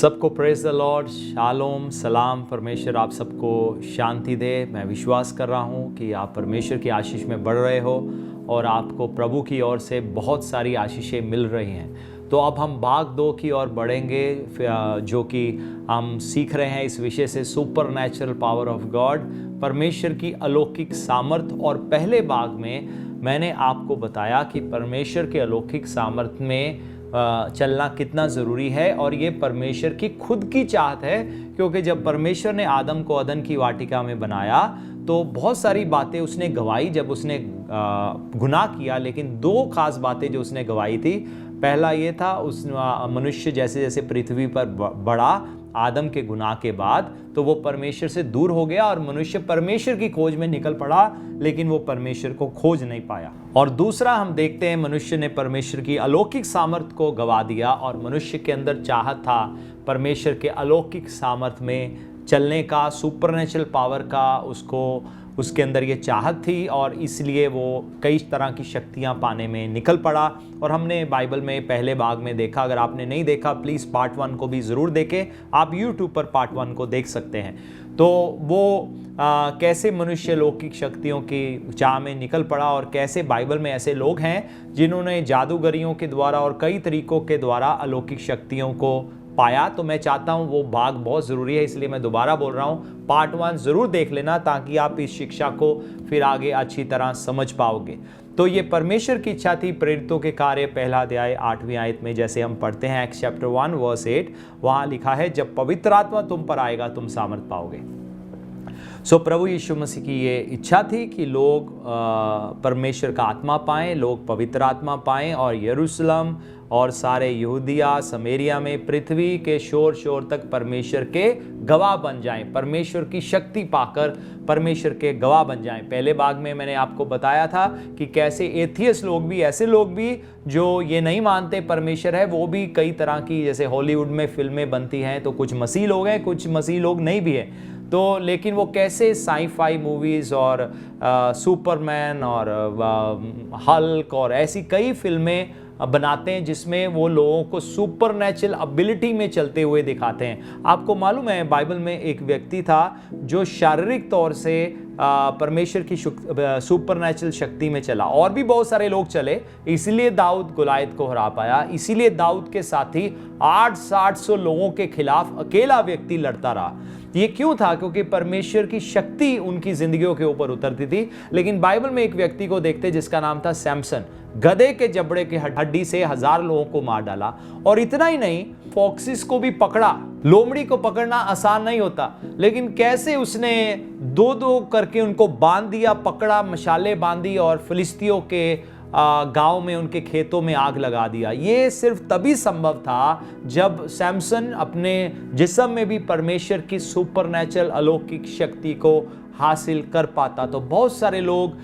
सबको praise the Lord, shalom, सलाम। परमेश्वर आप सबको शांति दे। मैं विश्वास कर रहा हूँ कि आप परमेश्वर की आशीष में बढ़ रहे हो और आपको प्रभु की ओर से बहुत सारी आशीषें मिल रही हैं। तो अब हम भाग 2 की ओर बढ़ेंगे, जो कि हम सीख रहे हैं इस विषय से, super natural power of God, परमेश्वर की अलौकिक सामर्थ। और पहले भाग में मैंने आपको बताया कि परमेश्वर के अलौकिक सामर्थ में चलना कितना ज़रूरी है, और ये परमेश्वर की खुद की चाहत है। क्योंकि जब परमेश्वर ने आदम को अदन की वाटिका में बनाया तो बहुत सारी बातें उसने गवाई जब उसने गुनाह किया, लेकिन 2 खास बातें जो उसने गवाई थी। पहला ये था, उस मनुष्य जैसे जैसे पृथ्वी पर बढ़ा आदम के गुनाह के बाद, तो वो परमेश्वर से दूर हो गया और मनुष्य परमेश्वर की खोज में निकल पड़ा, लेकिन वो परमेश्वर को खोज नहीं पाया। और दूसरा हम देखते हैं, मनुष्य ने परमेश्वर की अलौकिक सामर्थ को गवा दिया, और मनुष्य के अंदर चाहत था परमेश्वर के अलौकिक सामर्थ में चलने का, सुपरनेचुरल पावर का, उसके अंदर ये चाहत थी, और इसलिए वो कई तरह की शक्तियां पाने में निकल पड़ा। और हमने बाइबल में पहले भाग में देखा, अगर आपने नहीं देखा प्लीज़ पार्ट 1 को भी ज़रूर देखें, आप YouTube पर पार्ट 1 को देख सकते हैं। तो वो कैसे मनुष्य लौकिक शक्तियों की चाह में निकल पड़ा, और कैसे बाइबल में ऐसे लोग हैं जिन्होंने जादूगरियों के द्वारा और कई तरीकों के द्वारा अलौकिक शक्तियों को पाया। तो मैं चाहता हूं, वो भाग बहुत ज़रूरी है, इसलिए मैं दोबारा बोल रहा हूं, पार्ट 1 ज़रूर देख लेना, ताकि आप इस शिक्षा को फिर आगे अच्छी तरह समझ पाओगे। तो ये परमेश्वर की इच्छा थी। प्रेरितों के कार्य पहला अध्याय 8वीं आयत में जैसे हम पढ़ते हैं, एक्ट्स चैप्टर 1 वर्स 8, वहाँ लिखा है, जब पवित्र आत्मा तुम पर आएगा तुम सामर्थ पाओगे। प्रभु यीशु मसीह की ये इच्छा थी कि लोग परमेश्वर का आत्मा पाएं, लोग पवित्र आत्मा पाएं, और यरूशलेम और सारे यहूदिया समरिया में पृथ्वी के शोर शोर तक परमेश्वर के गवाह बन जाएं, परमेश्वर की शक्ति पाकर परमेश्वर के गवाह बन जाएं। पहले भाग में मैंने आपको बताया था कि कैसे एथियस्ट लोग भी, ऐसे लोग भी जो ये नहीं मानते परमेश्वर है, वो भी कई तरह की, जैसे हॉलीवुड में फिल्में बनती हैं, तो कुछ मसीह लोग हैं, कुछ मसीह लोग नहीं भी हैं। तो लेकिन वो कैसे साई-फाई मूवीज़ और सुपरमैन और हल्क और ऐसी कई फिल्में बनाते हैं जिसमें वो लोगों को सुपरनेचुरल एबिलिटी में चलते हुए दिखाते हैं। आपको मालूम है, बाइबल में एक व्यक्ति था जो शारीरिक तौर से परमेश्वर की सुपरनेचुरल शक्ति में चला, और भी बहुत सारे लोग चले, इसीलिए दाऊद गोलायत को हरा पाया। इसीलिए दाऊद के साथी 800 लोगों के खिलाफ अकेला व्यक्ति लड़ता रहा। ये क्यों था? क्योंकि परमेश्वर की शक्ति उनकी जिंदगियों के ऊपर उतरती थी। लेकिन बाइबल में एक व्यक्ति को देखते जिसका नाम था सैमसन। गधे के जबड़े की हड्डी से 1000 लोगों को मार डाला, और इतना ही नहीं, फॉक्सिस को भी पकड़ा। लोमड़ी को पकड़ना आसान नहीं होता, लेकिन कैसे उसने 2-2 करके उनको बांध दिया, पकड़ा, मशाले बांधी, और फिलिस्तियों के गांव में, उनके खेतों में आग लगा दिया। ये सिर्फ तभी संभव था जब सैमसन अपने जिस्म में भी परमेश्वर की सुपरनेचुरल अलौकिक शक्ति को हासिल कर पाता। तो बहुत सारे लोग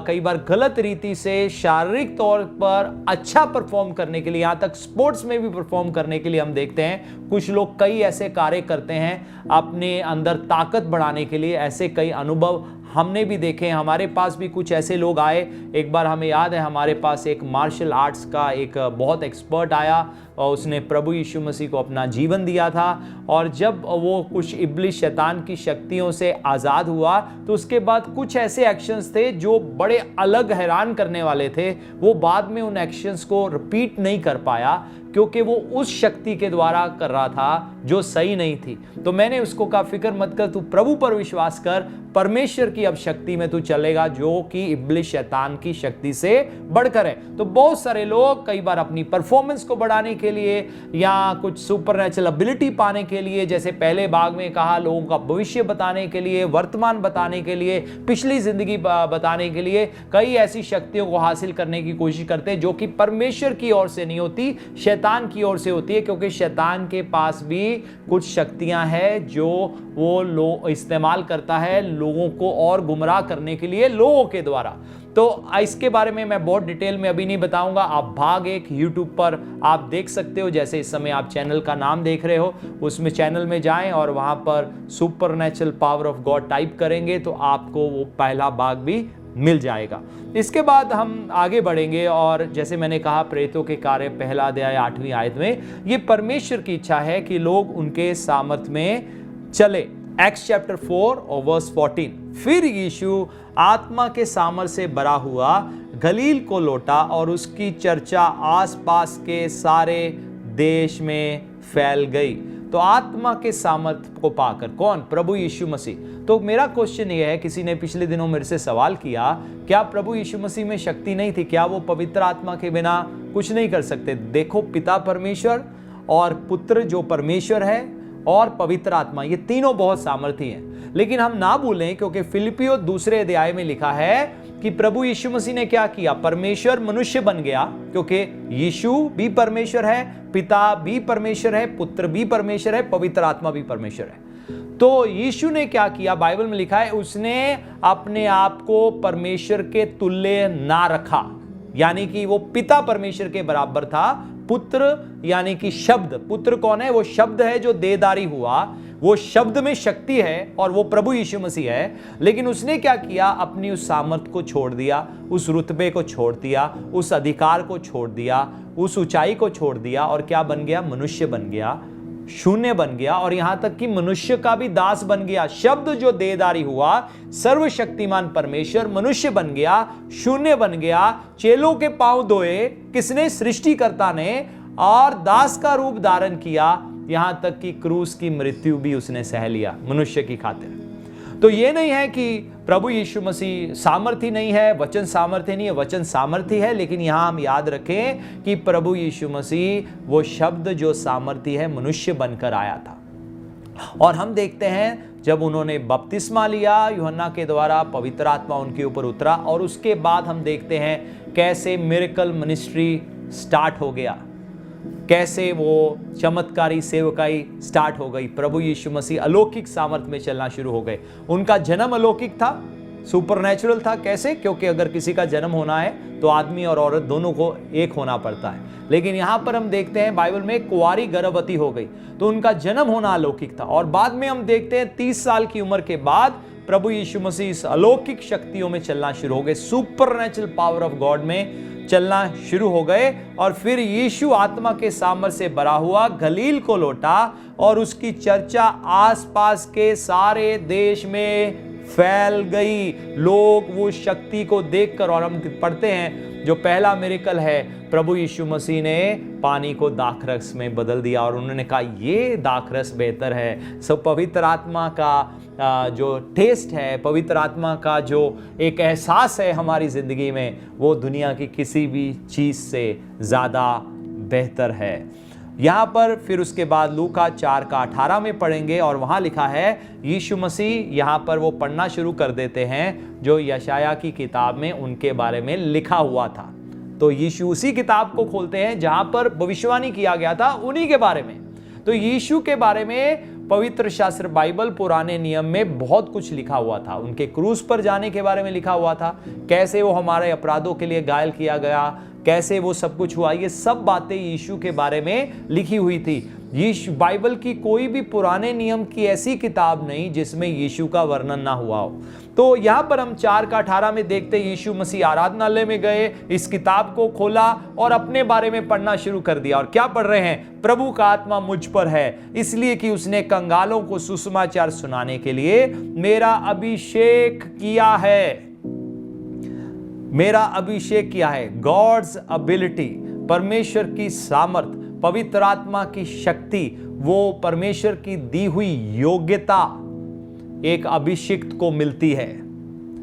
कई बार गलत रीति से शारीरिक तौर पर अच्छा परफॉर्म करने के लिए, यहाँ तक स्पोर्ट्स में भी परफॉर्म करने के लिए हम देखते हैं कुछ लोग कई ऐसे कार्य करते हैं अपने अंदर ताकत बढ़ाने के लिए। ऐसे कई अनुभव हमने भी देखे हैं, हमारे पास भी कुछ ऐसे लोग आए। एक बार हमें याद है, हमारे पास एक मार्शल आर्ट्स का एक बहुत एक्सपर्ट आया, और उसने प्रभु यीशु मसीह को अपना जीवन दिया था। और जब वो कुछ इब्लिस शैतान की शक्तियों से आज़ाद हुआ, तो उसके बाद कुछ ऐसे एक्शंस थे जो बड़े अलग, हैरान करने वाले थे। वो बाद में उन एक्शंस को रिपीट नहीं कर पाया, क्योंकि वो उस शक्ति के द्वारा कर रहा था जो सही नहीं थी। तो मैंने उसको कहा, फिक्र मत कर, तू प्रभु पर विश्वास कर, परमेश्वर की अब शक्ति में तू चलेगा, जो कि इब्लिस शैतान की शक्ति से बढ़कर है। तो बहुत सारे लोग कई बार अपनी परफॉर्मेंस को बढ़ाने के लिए या कुछ सुपरनेचुरल एबिलिटी पाने के लिए, जैसे पहले भाग में कहा, लोगों का भविष्य बताने के लिए, वर्तमान बताने के लिए, पिछली जिंदगी बताने के लिए, कई ऐसी शक्तियों को हासिल करने की कोशिश करते हैं जो कि परमेश्वर की ओर से नहीं होती, शैतान की ओर से होती है। क्योंकि शैतान के पास भी कुछ शक्तियां हैं जो वो इस्तेमाल करता है लोगों को और गुमराह करने के लिए, लोगों के द्वारा। तो इसके बारे में मैं बहुत डिटेल में अभी नहीं बताऊंगा। आप भाग 1 YouTube पर आप देख सकते हो, जैसे इस समय आप चैनल का नाम देख रहे हो, उसमें चैनल में जाएं और वहां पर supernatural power of God type करेंगे तो आपको वो पहला भाग भी मिल जाएगा। इसके बाद हम आगे बढ़ेंगे और जैसे मैंने कहा प्रेरितों के कार्य पहला अध्याय 8वीं आयत में ये परमेश्वर की इच्छा है कि लोग उनके सामर्थ में चले। एक्ट्स चैप्टर 4 और वर्स 14, फिर यीशु आत्मा के सामर्थ से भरा हुआ गलील को लौटा और उसकी चर्चा आसपास के सारे देश में फैल गई। तो आत्मा के सामर्थ को पाकर कौन? प्रभु यीशु मसीह। तो मेरा क्वेश्चन ये है, किसी ने पिछले दिनों मेरे से सवाल किया, क्या प्रभु यीशु मसीह में शक्ति नहीं थी? क्या वो पवित्र आत्मा के बिना कुछ नहीं कर सकते? देखो, पिता परमेश्वर और पुत्र जो परमेश्वर है और पवित्र आत्मा, ये तीनों बहुत सामर्थी हैं। लेकिन हम ना भूलें, क्योंकि फिलिपियो 2 अध्याय में लिखा है कि प्रभु यीशु मसीह ने क्या किया? परमेश्वर मनुष्य बन गया, क्योंकि यीशु भी परमेश्वर है, पिता भी परमेश्वर है, पुत्र भी परमेश्वर है, पवित्र आत्मा भी परमेश्वर है। तो यीशु ने क्या किया? बाइबल में लिखा है उसने अपने आप को परमेश्वर के तुल्य ना रखा, यानी कि वो पिता परमेश्वर के बराबर था। पुत्र यानी कि शब्द, पुत्र कौन है? वो शब्द है जो देहधारी हुआ, वो शब्द में शक्ति है और वो प्रभु यीशु मसीह है। लेकिन उसने क्या किया? अपनी उस सामर्थ को छोड़ दिया, उस रुतबे को छोड़ दिया, उस अधिकार को छोड़ दिया, उस ऊंचाई को छोड़ दिया और क्या बन गया? मनुष्य बन गया, शून्य बन गया और यहां तक कि मनुष्य का भी दास बन गया। शब्द जो देहधारी हुआ, सर्वशक्तिमान परमेश्वर मनुष्य बन गया, शून्य बन गया, चेलों के पांव धोए किसने? सृष्टिकर्ता ने, और दास का रूप धारण किया, यहां तक कि क्रूस की मृत्यु भी उसने सह लिया मनुष्य की खातिर। तो ये नहीं है कि प्रभु यीशु मसीह सामर्थी नहीं है, वचन सामर्थ्य नहीं है, वचन सामर्थी है। लेकिन यहां हम याद रखें कि प्रभु यीशु मसीह वो शब्द जो सामर्थी है मनुष्य बनकर आया था। और हम देखते हैं जब उन्होंने बपतिस्मा लिया यूहन्ना के द्वारा, पवित्र आत्मा उनके ऊपर उतरा और उसके बाद हम देखते हैं कैसे मिरेकल मिनिस्ट्री स्टार्ट हो गया, कैसे वो चमत्कारी सेवकाई स्टार्ट हो गई। प्रभु यीशु मसीह अलौकिक सामर्थ में चलना शुरू हो गए। उनका जन्म अलौकिक था, सुपरनैचुरल था। कैसे? क्योंकि अगर किसी का जन्म होना है तो आदमी और औरत दोनों को एक होना पड़ता है। लेकिन यहां पर हम देखते हैं बाइबल में कुंवारी गर्भवती हो गई, तो उनका जन्म होना अलौकिक था। और बाद में हम देखते हैं 30 साल की उम्र के बाद प्रभु यीशु मसीह इस अलौकिक शक्तियों में चलना शुरू हो गए, सुपरनैचुरल पावर ऑफ गॉड में चलना शुरू हो गए। और फिर यीशु आत्मा के सामर्थ्य से भरा हुआ गलील को लौटा और उसकी चर्चा आसपास के सारे देश में फैल गई। लोग वो शक्ति को देखकर, और हम पढ़ते हैं जो पहला मिरेकल है, प्रभु यीशु मसीह ने पानी को दाखरस में बदल दिया और उन्होंने कहा ये दाखरस बेहतर है। सब पवित्र आत्मा का जो टेस्ट है, पवित्र आत्मा का जो एक एहसास है हमारी ज़िंदगी में, वो दुनिया की किसी भी चीज़ से ज़्यादा बेहतर है। यहाँ पर फिर उसके बाद लूका 4:18 में पढ़ेंगे और वहाँ लिखा है यीशु मसीह, यहाँ पर वो पढ़ना शुरू कर देते हैं जो यशाया की किताब में उनके बारे में लिखा हुआ था। तो यीशु उसी किताब को खोलते हैं जहाँ पर भविष्यवाणी किया गया था उन्हीं के बारे में। तो यीशु के बारे में पवित्र शास्त्र बाइबल पुराने नियम में बहुत कुछ लिखा हुआ था। उनके क्रूस पर जाने के बारे में लिखा हुआ था, कैसे वो हमारे अपराधों के लिए घायल किया गया, कैसे वो सब कुछ हुआ, ये सब बातें यीशु के बारे में लिखी हुई थी। यीशु बाइबल की कोई भी पुराने नियम की ऐसी किताब नहीं जिसमें यीशु का वर्णन ना हुआ हो। तो यहाँ पर हम 4:18 में देखते हैं यीशु मसीह आराधनालय में गए, इस किताब को खोला और अपने बारे में पढ़ना शुरू कर दिया। और क्या पढ़ रहे हैं? प्रभु का आत्मा मुझ पर है, इसलिए कि उसने कंगालों को सुसमाचार सुनाने के लिए मेरा अभिषेक किया है। मेरा अभिषेक किया है। गॉड्स एबिलिटी, परमेश्वर की सामर्थ, पवित्र आत्मा की शक्ति, वो परमेश्वर की दी हुई योग्यता एक अभिषिक्त को मिलती है।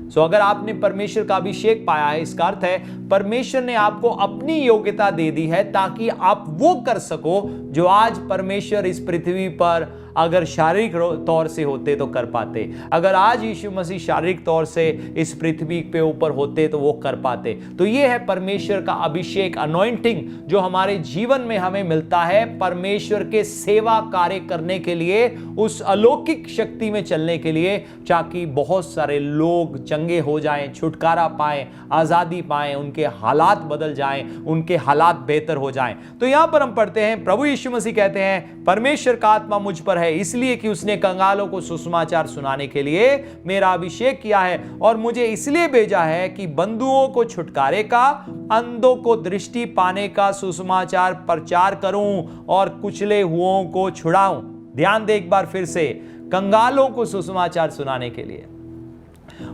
सो अगर आपने परमेश्वर का अभिषेक पाया है, इसका अर्थ है परमेश्वर ने आपको अपनी योग्यता दे दी है ताकि आप वो कर सको जो आज परमेश्वर इस पृथ्वी पर अगर शारीरिक तौर से होते तो कर पाते। अगर आज यीशु मसीह शारीरिक तौर से इस पृथ्वी पे ऊपर होते तो वो कर पाते। तो ये है परमेश्वर का अभिषेक, अनॉइंटिंग, जो हमारे जीवन में हमें मिलता है परमेश्वर के सेवा कार्य करने के लिए, उस अलौकिक शक्ति में चलने के लिए, ताकि बहुत सारे लोग चंगे हो जाएं, छुटकारा पाएं, आजादी पाएं, उनके हालात बदल जाएं, उनके हालात बेहतर हो जाएं। तो यहां पर हम पढ़ते हैं प्रभु यीशु मसीह कहते हैं परमेश्वर का आत्मा मुझ पर है, इसलिए कि उसने कंगालों को सुसमाचार सुनाने के लिए मेरा अभिषेक किया है, और मुझे इसलिए भेजा है कि बंधुओं को छुटकारे का, अंधों को दृष्टि पाने का सुसमाचार प्रचार करूं और कुचले हुओं को छुड़ाऊं। ध्यान दे एक बार फिर से, कंगालों को सुसमाचार सुनाने के लिए।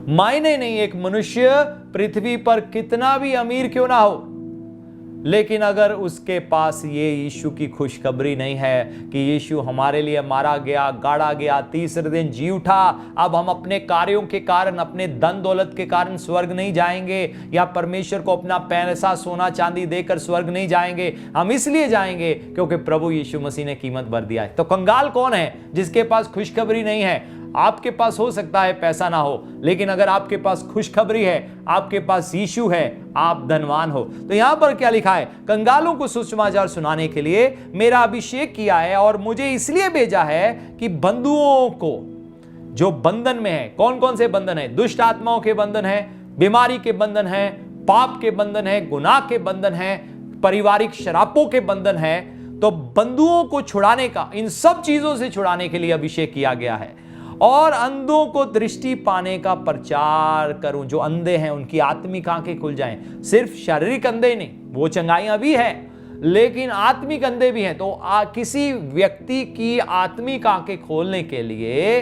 मायने नहीं एक मनुष्य पृथ्वी पर कितना भी अमीर क्यों ना हो, लेकिन अगर उसके पास ये यीशु की खुशखबरी नहीं है कि यीशु हमारे लिए मारा गया, गाड़ा गया, तीसरे दिन जी उठा, अब हम अपने कार्यों के कारण, अपने धन दौलत के कारण स्वर्ग नहीं जाएंगे, या परमेश्वर को अपना पैसा सोना चांदी देकर स्वर्ग नहीं जाएंगे। हम इसलिए जाएंगे क्योंकि प्रभु यीशु मसीह ने कीमत भर दिया है। तो कंगाल कौन है? जिसके पास खुशखबरी नहीं है। आपके पास हो सकता है पैसा ना हो, लेकिन अगर आपके पास खुशखबरी है, आपके पास यीशु है, आप धनवान हो। तो यहां पर क्या लिखा है? कंगालों को सुसमाचार सुनाने के लिए मेरा अभिषेक किया है, और मुझे इसलिए भेजा है कि बंधुओं को जो बंधन में है, कौन कौन से बंधन है? दुष्ट आत्माओं के बंधन है, बीमारी के बंधन है, पाप के बंधन है, गुनाह के बंधन है, पारिवारिक शरापों के बंधन है। तो बंधुओं को छुड़ाने का, इन सब चीजों से छुड़ाने के लिए अभिषेक किया गया है। और अंधों को दृष्टि पाने का प्रचार करूं। जो अंधे हैं उनकी आत्मिक आंखें खुल जाएं। सिर्फ शारीरिक अंधे नहीं, वो चंगाइयां भी है, लेकिन आत्मिक अंधे भी हैं। तो किसी व्यक्ति की आत्मिक आंखें खोलने के लिए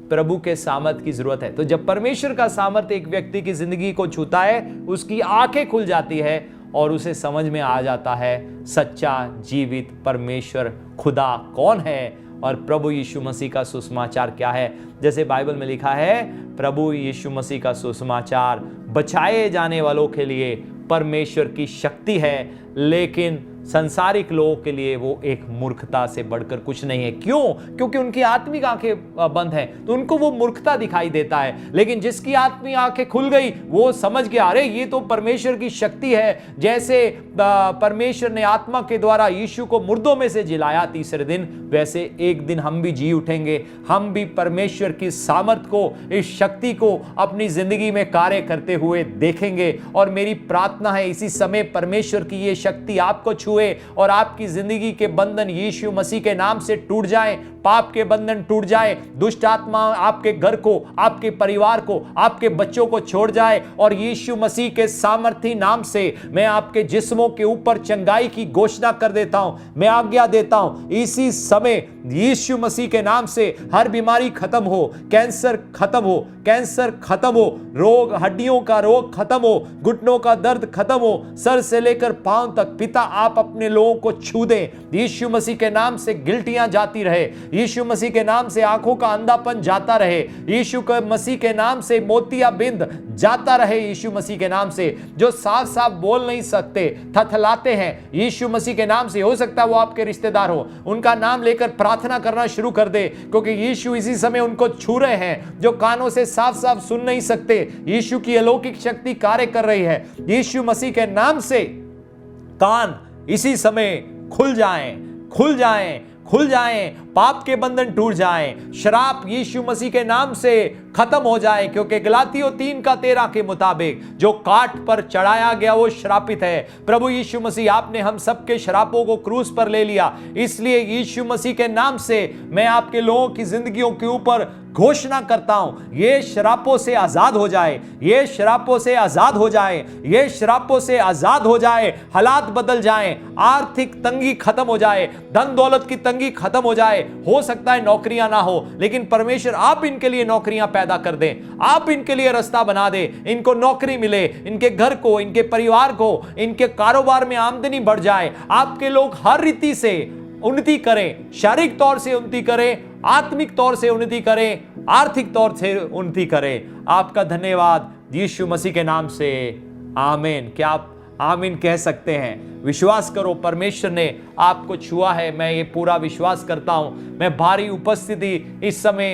प्रभु के सामर्थ की जरूरत है। तो जब परमेश्वर का सामर्थ एक व्यक्ति की जिंदगी को छूता है, उसकी आंखें खुल जाती है और उसे समझ में आ जाता है सच्चा जीवित परमेश्वर खुदा कौन है और प्रभु यीशु मसीह का सुसमाचार क्या है। जैसे बाइबल में लिखा है, प्रभु यीशु मसीह का सुसमाचार बचाए जाने वालों के लिए परमेश्वर की शक्ति है, लेकिन संसारिक लोगों के लिए वो एक मूर्खता से बढ़कर कुछ नहीं है। क्यों? क्योंकि उनकी आत्मिक आंखें बंद हैं, तो उनको वो मूर्खता दिखाई देता है। लेकिन जिसकी आत्मिक आंखें खुल गई, वो समझ गया, अरे ये तो परमेश्वर की शक्ति है। जैसे परमेश्वर ने आत्मा के द्वारा यीशु को मुर्दों में से जिलाया तीसरे दिन, वैसे एक दिन हम भी जी उठेंगे। हम भी परमेश्वर की सामर्थ को, इस शक्ति को अपनी जिंदगी में कार्य करते हुए देखेंगे। और मेरी प्रार्थना है इसी समय परमेश्वर की ये शक्ति आपको छुए और आपकी जिंदगी के बंधन यीशु मसीह के नाम से टूट जाएं, पाप के बंधन टूट जाए, दुष्ट आत्मा आपके घर को, आपके परिवार को, आपके बच्चों को छोड़ जाए, और यीशु मसीह के सामर्थी नाम से मैं आपके जिस्मों के ऊपर चंगाई की घोषणा कर देता हूं। मैं आज्ञा देता हूं इसी समय यीशु मसीह के नाम से हर बीमारी खत्म हो, कैंसर खत्म हो, कैंसर खत्म हो, रोग, हड्डियों का रोग खत्म हो, घुटनों का दर्द खत्म हो, सर से लेकर पांव तक। पिता आप अपने लोगों को छू दें। यीशु मसीह के नाम से गिल्टियां जाती रहे, यीशु मसीह के नाम से आंखों का अंधापन जाता रहे, यीशु मसीह के नाम से मोतियाबिंद जाता रहे। यीशु मसीह के नाम से जो साफ साफ बोल नहीं सकते, थथलाते हैं, यीशु मसीह के नाम से, हो सकता है वो आपके रिश्तेदार हो, उनका नाम लेकर प्रार्थना करना शुरू कर दे, क्योंकि यीशु इसी समय उनको छू रहे हैं। जो कानों से साफ साफ सुन नहीं सकते, यीशु की अलौकिक शक्ति कार्य कर रही है। यीशु मसीह के नाम से कान इसी समय खुल जाएं, खुल जाएं, खुल जाएं, पाप के बंधन टूट जाएं, शराब यीशु मसीह के नाम से खत्म हो जाए, क्योंकि गलातियों 3:13 के मुताबिक जो काट पर चढ़ाया गया वो श्रापित है। प्रभु यीशु मसीह आपने हम सबके श्रापों को क्रूस पर ले लिया, इसलिए यीशु मसीह के नाम से मैं आपके लोगों की जिंदगियों के ऊपर घोषणा करता हूं, ये श्रापों से आजाद हो जाए, ये श्रापों से आजाद हो जाए, ये श्रापों से आजाद हो जाए, हालात बदल जाएं, आर्थिक तंगी खत्म हो जाए, धन दौलत की तंगी खत्म हो जाए। हो सकता है नौकरियां ना हो, लेकिन परमेश्वर आप इनके लिए नौकरियां पैदा कर दें, आप इनके लिए रास्ता बना दे, इनको नौकरी मिले, इनके घर को, इनके परिवार को, इनके कारोबार में आमदनी बढ़ जाए। आपके लोग हर रीति से उन्नति करें, शारीरिक तौर से उन्नति करें, आत्मिक तौर से उन्नति करें, आर्थिक तौर से उन्नति करें। आपका धन्यवाद यीशु मसीह के नाम से, आमीन। क्या आप आमीन कह सकते हैं? विश्वास करो, परमेश्वर ने आपको छुआ है। मैं ये पूरा विश्वास करता हूं। मैं भारी उपस्थिति इस समय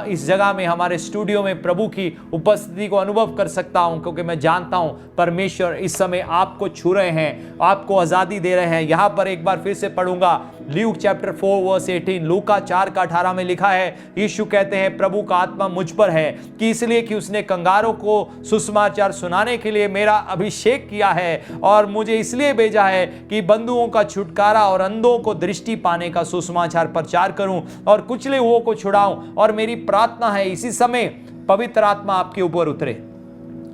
इस जगह में, हमारे स्टूडियो में प्रभु की उपस्थिति को अनुभव कर सकता हूं, क्योंकि मैं जानता हूं परमेश्वर इस समय आपको छू रहे हैं, आपको आजादी दे रहे हैं। यहां पर एक बार फिर से पढ़ूंगा, ल्यूक चैप्टर 4:18, लूका 4:18 में लिखा है, यीशु कहते हैं, प्रभु का आत्मा मुझ पर है कि इसलिए कि उसने कंगारों को सुसमाचार सुनाने के लिए मेरा अभिषेक किया है, और मुझे इसलिए भेजा है कि बंधुओं का छुटकारा और अंधों को दृष्टि पाने का सुसमाचार प्रचार करूं और कुचले हुओं को छुड़ाऊं। और मेरी प्रार्थना है इसी समय पवित्र आत्मा आपके ऊपर उतरे।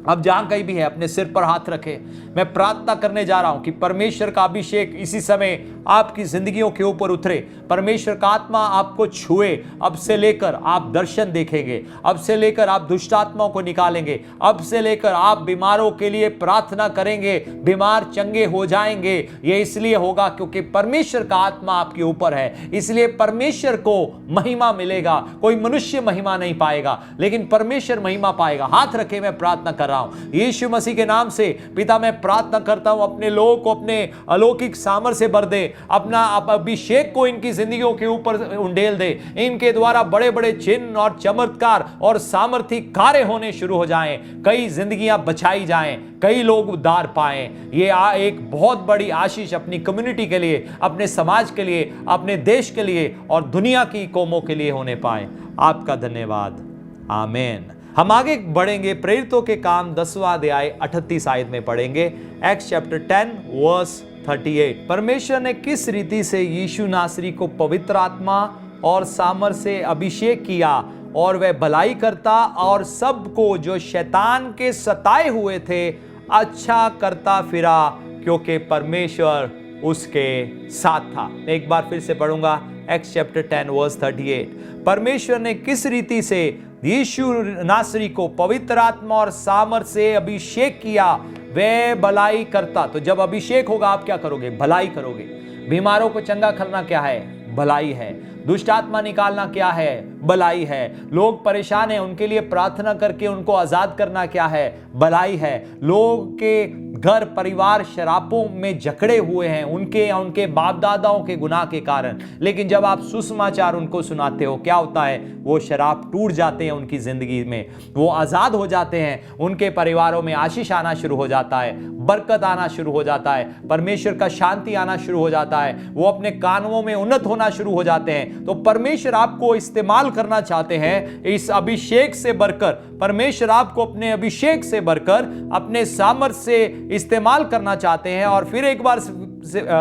अब जहां कहीं भी है अपने सिर पर हाथ रखे। मैं प्रार्थना करने जा रहा हूं कि परमेश्वर का अभिषेक इसी समय आपकी जिंदगियों के ऊपर उतरे। परमेश्वर का आत्मा आपको छुए। अब से लेकर आप दर्शन देखेंगे, अब से लेकर आप दुष्ट आत्माओं को निकालेंगे, अब से लेकर आप बीमारों के लिए प्रार्थना करेंगे, बीमार चंगे हो जाएंगे। ये इसलिए होगा क्योंकि परमेश्वर का आत्मा आपके ऊपर है, इसलिए परमेश्वर को महिमा मिलेगा। कोई मनुष्य महिमा नहीं पाएगा, लेकिन परमेश्वर महिमा पाएगा। हाथ रखे, मैं प्रार्थना कर रहा हूं यीशु मसीह के नाम से। पिता, मैं प्रार्थना करता हूं अपने लोगों को अपने अलौकिक सामर्थ से भर दे, अपना अभिषेक को इनकी जिंदगियों के ऊपर उंडेल दे। इनके द्वारा बड़े बड़े चिन्ह और चमत्कार और सामर्थी कार्य होने शुरू हो जाएं। कई जिंदगियां बचाई जाएं, कई लोग उद्धार पाएं। ये एक बहुत बड़ी आशीष अपनी कम्युनिटी के लिए, अपने समाज के लिए, अपने देश के लिए और दुनिया की कौमों के लिए होने पाए। आपका धन्यवाद। आमीन। हम आगे बढ़ेंगे। प्रेरितों के काम 10वां अध्याय 38 आयत में पढ़ेंगे। Acts chapter 10 verse 38। परमेश्वर ने किस रीति से यीशु नासरी को पवित्र आत्मा और सामर्थ से अभिषेक किया और वह भलाई करता और सबको जो शैतान के सताए हुए थे अच्छा करता फिरा, क्योंकि परमेश्वर उसके साथ था। एक बार फिर से पढ़ूंगा। Acts chapter 10 verse 38। परमेश्वर ने किस रीति से यीशु नासरी को पवित्र आत्मा और सामर्थ से अभिषेक किया, वह भलाई करता। तो जब अभिषेक होगा आप क्या करोगे? भलाई करोगे। बीमारों को चंगा करना क्या है? भलाई है। दुष्ट आत्मा निकालना क्या है? भलाई है। लोग परेशान हैं, उनके लिए प्रार्थना करके उनको आजाद करना क्या है? भलाई है। लोग के घर परिवार शराबों में जकड़े हुए हैं, उनके या उनके बाप दादाओं के गुनाह के कारण, लेकिन जब आप सुसमाचार उनको सुनाते हो, क्या होता है? वो शराब टूट जाते हैं उनकी जिंदगी में, वो आजाद हो जाते हैं, उनके परिवारों में आशीष आना शुरू हो जाता है, बरकत आना शुरू हो जाता है, परमेश्वर का शांति आना शुरू हो जाता है, वो अपने कामों में उन्नत होना शुरू हो जाते हैं। तो परमेश्वर आपको इस्तेमाल करना चाहते हैं इस अभिषेक से बढ़कर। परमेश्वर आपको अपने अभिषेक से बढ़कर अपने सामर्थ से इस्तेमाल करना चाहते हैं। और फिर एक बार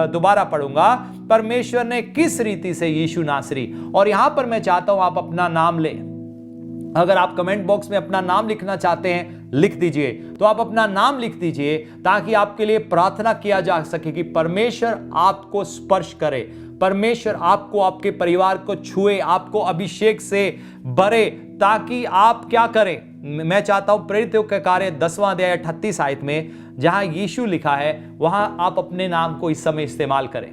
दोबारा पढ़ूंगा। परमेश्वर ने किस रीति से यीशु नासरी, और यहां पर मैं चाहता हूं आप अपना नाम लें। अगर आप कमेंट बॉक्स में अपना नाम लिखना चाहते हैं लिख दीजिए, तो आप अपना नाम लिख दीजिए ताकि आपके लिए प्रार्थना किया जा सके कि परमेश्वर आपको स्पर्श करे, परमेश्वर आपको, आपके परिवार को छुए, आपको अभिषेक से भरे, ताकि आप क्या करें। मैं चाहता हूं प्रेरितों के कार्य 10वां अध्याय 38 आयत में जहां यीशु लिखा है, वहां आप अपने नाम को इस समय इस्तेमाल करें।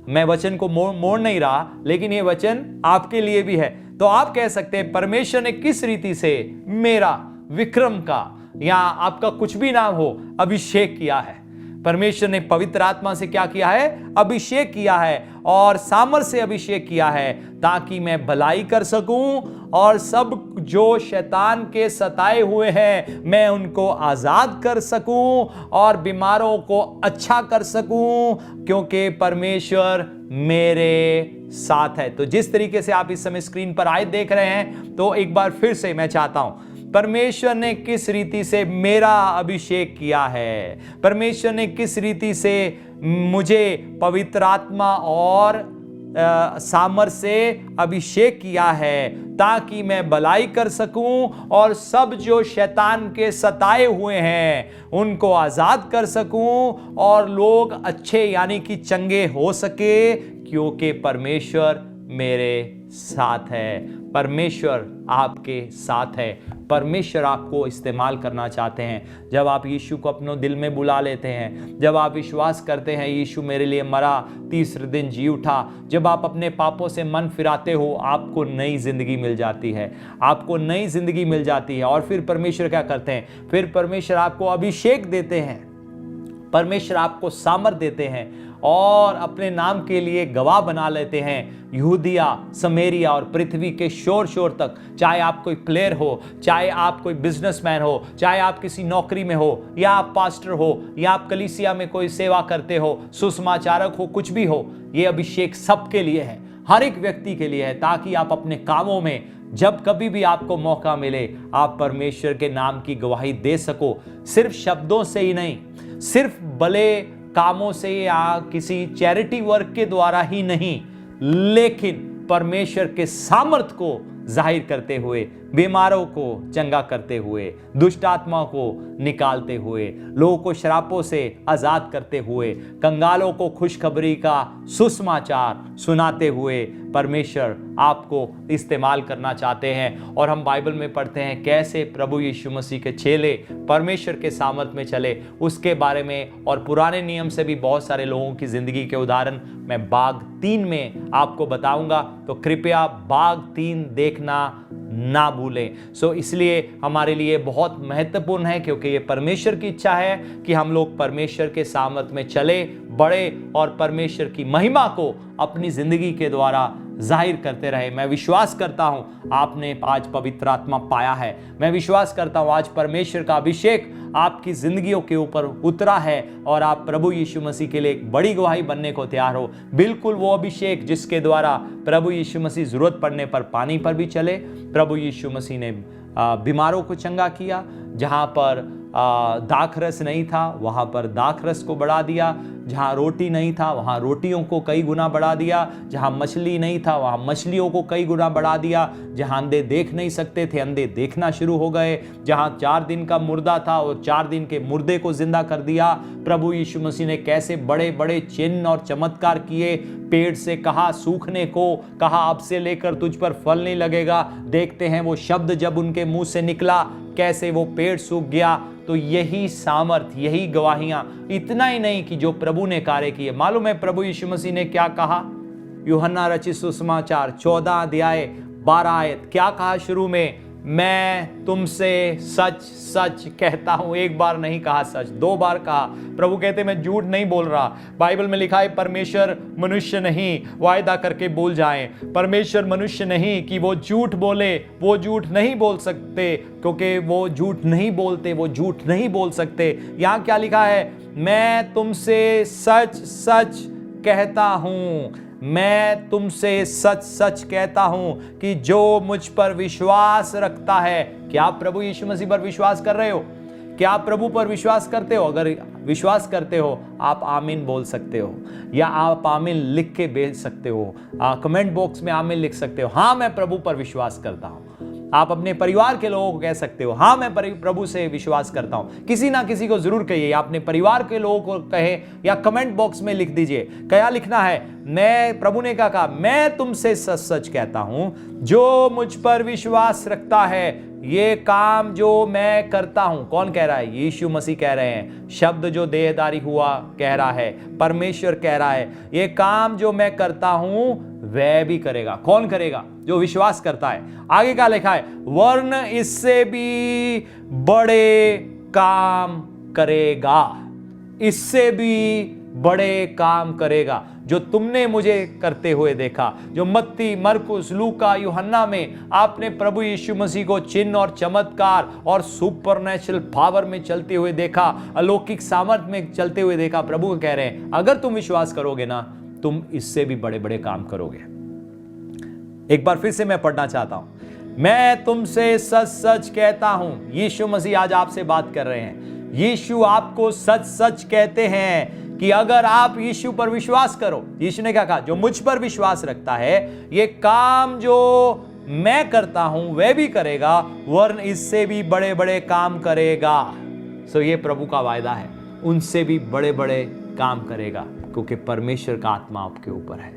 मैं वचन को मोड़ नहीं रहा, लेकिन ये वचन आपके लिए भी है। तो आप कह सकते हैं परमेश्वर ने किस रीति से मेरा, विक्रम का, या आपका कुछ भी नाम हो, अभिषेक किया है। परमेश्वर ने पवित्र आत्मा से क्या किया है? अभिषेक किया है, और सामर्थ से अभिषेक किया है, ताकि मैं भलाई कर सकूं और सब जो शैतान के सताए हुए हैं मैं उनको आजाद कर सकूं और बीमारों को अच्छा कर सकूं, क्योंकि परमेश्वर मेरे साथ है। तो जिस तरीके से आप इस समय स्क्रीन पर आयत देख रहे हैं, तो एक बार फिर से मैं चाहता हूं, परमेश्वर ने किस रीति से मेरा अभिषेक किया है, परमेश्वर ने किस रीति से मुझे पवित्र आत्मा और सामर्थ से अभिषेक किया है, ताकि मैं भलाई कर सकूं और सब जो शैतान के सताए हुए हैं उनको आजाद कर सकूं और लोग अच्छे यानी कि चंगे हो सके, क्योंकि परमेश्वर मेरे साथ है। परमेश्वर आपके साथ है। परमेश्वर आपको इस्तेमाल करना चाहते हैं। जब आप यीशु को अपने दिल में बुला लेते हैं, जब आप विश्वास करते हैं यीशु मेरे लिए मरा, तीसरे दिन जी उठा, जब आप अपने पापों से मन फिराते हो, आपको नई जिंदगी मिल जाती है, आपको नई जिंदगी मिल जाती है। और फिर परमेश्वर क्या करते हैं? फिर परमेश्वर आपको अभिषेक देते हैं, परमेश्वर आपको सामर्थ देते हैं और अपने नाम के लिए गवाह बना लेते हैं। यहूदिया, समरिया और पृथ्वी के शोर शोर तक, चाहे आप कोई प्लेयर हो, चाहे आप कोई बिजनेसमैन हो, चाहे आप किसी नौकरी में हो, या आप पास्टर हो, या आप कलीसिया में कोई सेवा करते हो, सुसमाचारक हो, कुछ भी हो, ये अभिषेक सबके लिए है, हर एक व्यक्ति के लिए है, ताकि आप अपने कामों में जब कभी भी आपको मौका मिले आप परमेश्वर के नाम की गवाही दे सको। सिर्फ शब्दों से ही नहीं, सिर्फ भले कामों से या किसी चैरिटी वर्क के द्वारा ही नहीं, लेकिन परमेश्वर के सामर्थ को जाहिर करते हुए, बीमारों को चंगा करते हुए, दुष्ट आत्माओं को निकालते हुए, लोगों को श्रापों से आजाद करते हुए, कंगालों को खुशखबरी का सुसमाचार सुनाते हुए परमेश्वर आपको इस्तेमाल करना चाहते हैं। और हम बाइबल में पढ़ते हैं कैसे प्रभु यीशु मसीह के चेले परमेश्वर के सामर्थ में चले, उसके बारे में और पुराने नियम से भी बहुत सारे लोगों की जिंदगी के उदाहरण मैं भाग 3 में आपको बताऊंगा, तो कृपया भाग 3 देखना ना भूलें। इसलिए हमारे लिए बहुत महत्वपूर्ण है, क्योंकि ये परमेश्वर की इच्छा है कि हम लोग परमेश्वर के सामर्थ में चले, बढ़े और परमेश्वर की महिमा को अपनी जिंदगी के द्वारा जाहिर करते रहे। मैं विश्वास करता हूं आपने आज पवित्र आत्मा पाया है। मैं विश्वास करता हूं आज परमेश्वर का अभिषेक आपकी जिंदगियों के ऊपर उतरा है और आप प्रभु यीशु मसीह के लिए एक बड़ी गवाही बनने को तैयार हो। बिल्कुल वो अभिषेक जिसके द्वारा प्रभु यीशु मसीह जरूरत पड़ने पर पानी पर भी चले। प्रभु यीशु मसीह ने बीमारों को चंगा किया, जहां पर दाखरस नहीं था वहां पर दाखरस को बढ़ा दिया, जहां रोटी नहीं था वहां रोटियों को कई गुना बढ़ा दिया, जहां मछली नहीं था वहां मछलियों को कई गुना बढ़ा दिया, जहां अंधे देख नहीं सकते थे अंधे देखना शुरू हो गए, जहां 4 दिन का मुर्दा था और 4 दिन के मुर्दे को जिंदा कर दिया। प्रभु यीशु मसीह ने कैसे बड़े बड़े चिन्ह और चमत्कार किए। पेड़ से कहा सूखने को, कहा अब से लेकर तुझ पर फल नहीं लगेगा। देखते हैं वो शब्द जब उनके मुंह से निकला कैसे वो पेड़ सूख गया। तो यही सामर्थ, यही गवाहियां, इतना ही नहीं कि जो प्रभु ने कार्य किए। मालूम है प्रभु यीशु मसीह ने क्या कहा? यूहन्ना रचित सुसमाचार 14 अध्याय 12 आयत क्या कहा शुरू में? मैं तुमसे सच सच कहता हूं। एक बार नहीं कहा सच, 2 बार कहा। प्रभु कहते मैं झूठ नहीं बोल रहा। बाइबल में लिखा है परमेश्वर मनुष्य नहीं वायदा करके बोल जाए, परमेश्वर मनुष्य नहीं कि वो झूठ बोले। वो झूठ नहीं बोल सकते क्योंकि वो झूठ नहीं बोलते, वो झूठ नहीं बोल सकते। यहां क्या लिखा है? मैं तुमसे सच सच कहता हूं, मैं तुमसे सच सच कहता हूं कि जो मुझ पर विश्वास रखता है। क्या आप प्रभु यीशु मसीह पर विश्वास कर रहे हो? क्या आप प्रभु पर विश्वास करते हो? अगर विश्वास करते हो आप आमीन बोल सकते हो, या आप आमीन लिख के भेज सकते हो। कमेंट बॉक्स में आमीन लिख सकते हो, हाँ मैं प्रभु पर विश्वास करता हूं। आप अपने परिवार के लोगों को कह सकते हो, हाँ मैं प्रभु से विश्वास करता हूं। किसी ना किसी को जरूर कहिए, या अपने परिवार के लोगों को कहे, या कमेंट बॉक्स में लिख दीजिए। क्या लिखना है? मैं, प्रभु ने क्या कहा? मैं तुमसे सच सच कहता हूं, जो मुझ पर विश्वास रखता है ये काम जो मैं करता हूं। कौन कह रहा है? यीशु मसीह कह रहे हैं। शब्द जो देहधारी हुआ कह रहा है, परमेश्वर कह रहा है ये काम जो मैं करता हूं वह भी करेगा। कौन करेगा? जो विश्वास करता है। आगे क्या लिखा है? वरन इससे भी बड़े काम करेगा, इससे भी बड़े काम करेगा जो तुमने मुझे करते हुए देखा। जो मत्ती, मरकुस, लूका, यूहन्ना में आपने प्रभु यीशु मसीह को चिन्ह और चमत्कार और सुपरनेचुरल पावर में चलते हुए देखा, अलौकिक सामर्थ में चलते हुए देखा। प्रभु कह रहे हैं अगर तुम विश्वास करोगे ना, तुम इससे भी बड़े बड़े काम करोगे। एक बार फिर से मैं पढ़ना चाहता हूं, मैं तुमसे सच सच कहता हूं। यीशु मसीह आज आपसे बात कर रहे हैं। यीशु आपको सच सच कहते हैं कि अगर आप यीशु पर विश्वास करो, यीशु ने क्या कहा? जो मुझ पर विश्वास रखता है ये काम जो मैं करता हूं वह भी करेगा, वरन इससे भी बड़े बड़े काम करेगा। ये प्रभु का वायदा है, उनसे भी बड़े बड़े काम करेगा, क्योंकि परमेश्वर का आत्मा आपके ऊपर है,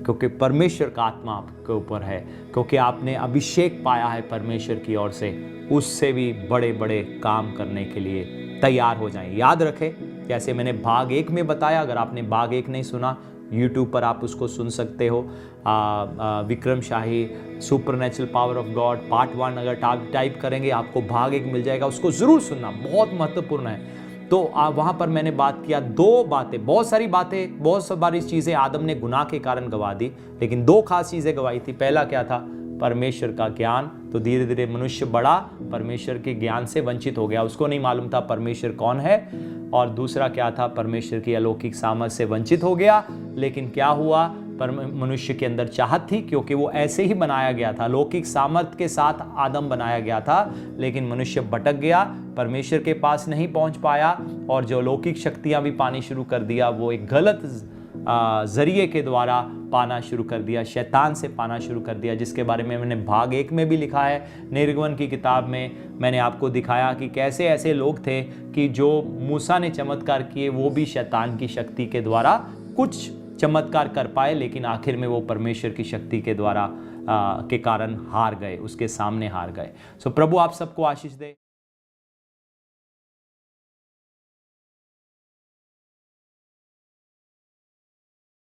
क्योंकि परमेश्वर का आत्मा आपके ऊपर है, क्योंकि आपने अभिषेक पाया है परमेश्वर की ओर से। उससे भी बड़े बड़े काम करने के लिए तैयार हो जाएं। याद रखें, जैसे मैंने भाग 1 में बताया, अगर आपने भाग 1 नहीं सुना, YouTube पर आप उसको सुन सकते हो। Vikram Shahi supernatural power of god part 1 अगर टाइप करेंगे आपको भाग 1 मिल जाएगा, उसको ज़रूर सुनना, बहुत महत्वपूर्ण है। तो वहाँ पर मैंने बात किया 2 बातें, बहुत सारी बातें, बहुत सारी चीज़ें आदम ने गुनाह के कारण गवा दी, लेकिन 2 खास चीज़ें गवाई थी। पहला क्या था? परमेश्वर का ज्ञान। तो धीरे धीरे मनुष्य बड़ा परमेश्वर के ज्ञान से वंचित हो गया, उसको नहीं मालूम था परमेश्वर कौन है। और दूसरा क्या था? परमेश्वर की अलौकिक सामर्थ से वंचित हो गया। लेकिन क्या हुआ? पर मनुष्य के अंदर चाहत थी, क्योंकि वो ऐसे ही बनाया गया था, लौकिक सामर्थ्य के साथ आदम बनाया गया था। लेकिन मनुष्य भटक गया, परमेश्वर के पास नहीं पहुंच पाया, और जो लौकिक शक्तियां भी पानी शुरू कर दिया, वो एक गलत जरिए के द्वारा पाना शुरू कर दिया, शैतान से पाना शुरू कर दिया, जिसके बारे में मैंने भाग 1 में भी लिखा है। निर्गमन की किताब में मैंने आपको दिखाया कि कैसे ऐसे लोग थे कि जो मूसा ने चमत्कार किए, वो भी शैतान की शक्ति के द्वारा कुछ चमत्कार कर पाए, लेकिन आखिर में वो परमेश्वर की शक्ति के द्वारा के कारण हार गए, उसके सामने हार गए। सो प्रभु आप सबको आशीष दे।